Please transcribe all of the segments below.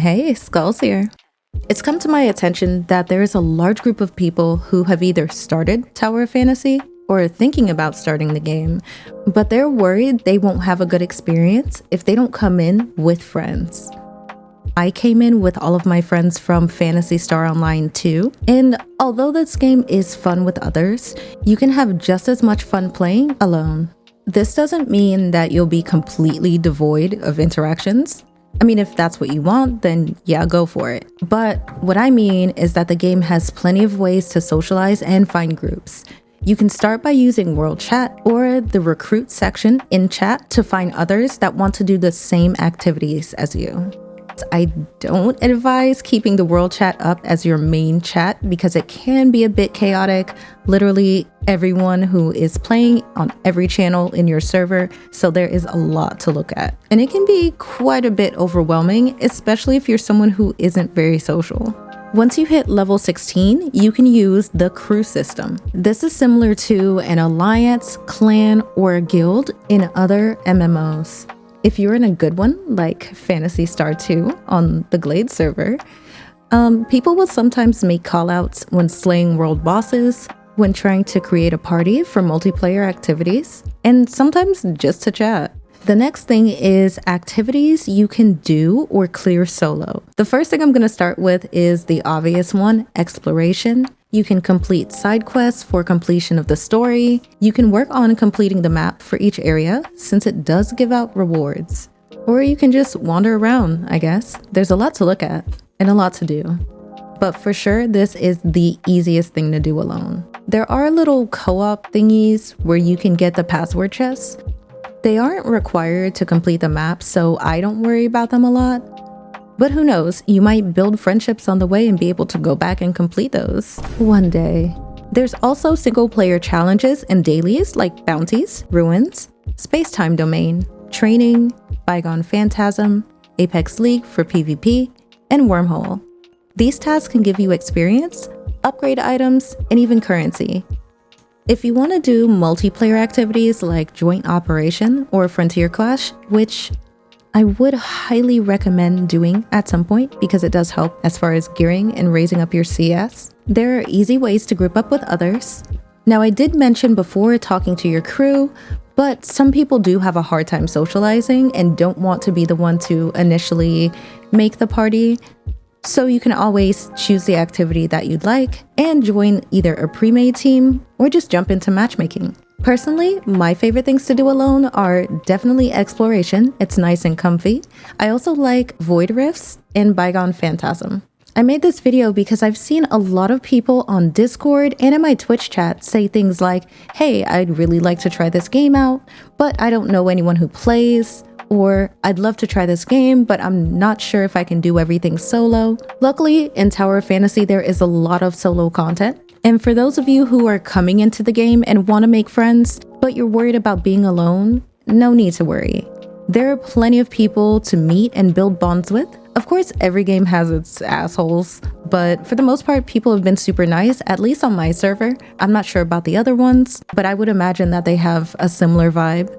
Hey, Skulls here. It's come to my attention that there is a large group of people who have either started Tower of Fantasy or are thinking about starting the game, but they're worried they won't have a good experience if they don't come in with friends. I came in with all of my friends from Phantasy Star Online 2, and although this game is fun with others, you can have just as much fun playing alone. This doesn't mean that you'll be completely devoid of interactions. I mean, if that's what you want, then yeah, go for it. But what I mean is that the game has plenty of ways to socialize and find groups. You can start by using World Chat or the Recruit section in chat to find others that want to do the same activities as you. I don't advise keeping the World Chat up as your main chat because it can be a bit chaotic. Literally everyone who is playing on every channel in your server, so there is a lot to look at. And it can be quite a bit overwhelming, especially if you're someone who isn't very social. Once you hit level 16, you can use the crew system. This is similar to an alliance, clan, or a guild in other MMOs. If you're in a good one, like Phantasy Star 2 on the Glade server, people will sometimes make callouts when slaying world bosses, when trying to create a party for multiplayer activities, and sometimes just to chat. The next thing is activities you can do or clear solo. The first thing I'm going to start with is the obvious one, exploration. You can complete side quests for completion of the story. You can work on completing the map for each area, since it does give out rewards. Or you can just wander around, I guess. There's a lot to look at and a lot to do. But for sure, this is the easiest thing to do alone. There are little co-op thingies where you can get the password chests. They aren't required to complete the map, so I don't worry about them a lot. But who knows, you might build friendships on the way and be able to go back and complete those one day. There's also single player challenges and dailies like bounties, ruins, space-time domain, training, Bygone Phantasm, Apex League for PvP, and Wormhole. These tasks can give you experience, upgrade items, and even currency. If you want to do multiplayer activities like Joint Operation or Frontier Clash, which I would highly recommend doing at some point because it does help as far as gearing and raising up your CS, there are easy ways to group up with others. Now, I did mention before talking to your crew, but some people do have a hard time socializing and don't want to be the one to initially make the party. So you can always choose the activity that you'd like and join either a pre-made team or just jump into matchmaking. Personally, my favorite things to do alone are definitely exploration. It's nice and comfy. I also like Void Rifts and Bygone Phantasm. I made this video because I've seen a lot of people on Discord and in my Twitch chat say things like, hey, I'd really like to try this game out, but I don't know anyone who plays. Or I'd love to try this game, but I'm not sure if I can do everything solo. Luckily, in Tower of Fantasy, there is a lot of solo content. And for those of you who are coming into the game and want to make friends, but you're worried about being alone, no need to worry. There are plenty of people to meet and build bonds with. Of course, every game has its assholes, but for the most part, people have been super nice, at least on my server. I'm not sure about the other ones, but I would imagine that they have a similar vibe.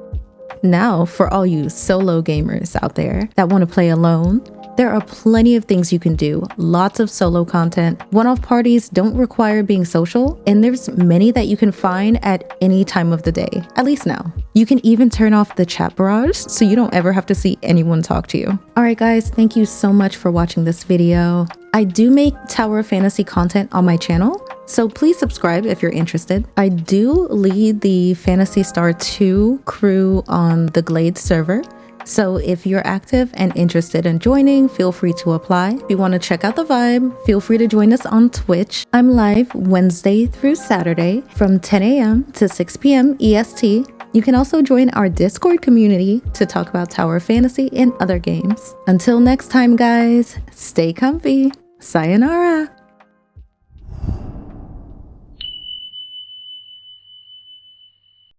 Now, for all you solo gamers out there that want to play alone, there are plenty of things you can do. Lots of solo content. One-off parties don't require being social, and there's many that you can find at any time of the day, at least now. You can even turn off the chat barrage so you don't ever have to see anyone talk to you. Alright guys, thank you so much for watching this video. I do make Tower of Fantasy content on my channel, so please subscribe if you're interested. I do lead the Phantasy Star 2 crew on the Glade server, so if you're active and interested in joining, feel free to apply. If you want to check out the vibe, feel free to join us on Twitch. I'm live Wednesday through Saturday from 10 a.m. to 6 p.m. EST. You can also join our Discord community to talk about Tower of Fantasy and other games. Until next time, guys, stay comfy. Sayonara.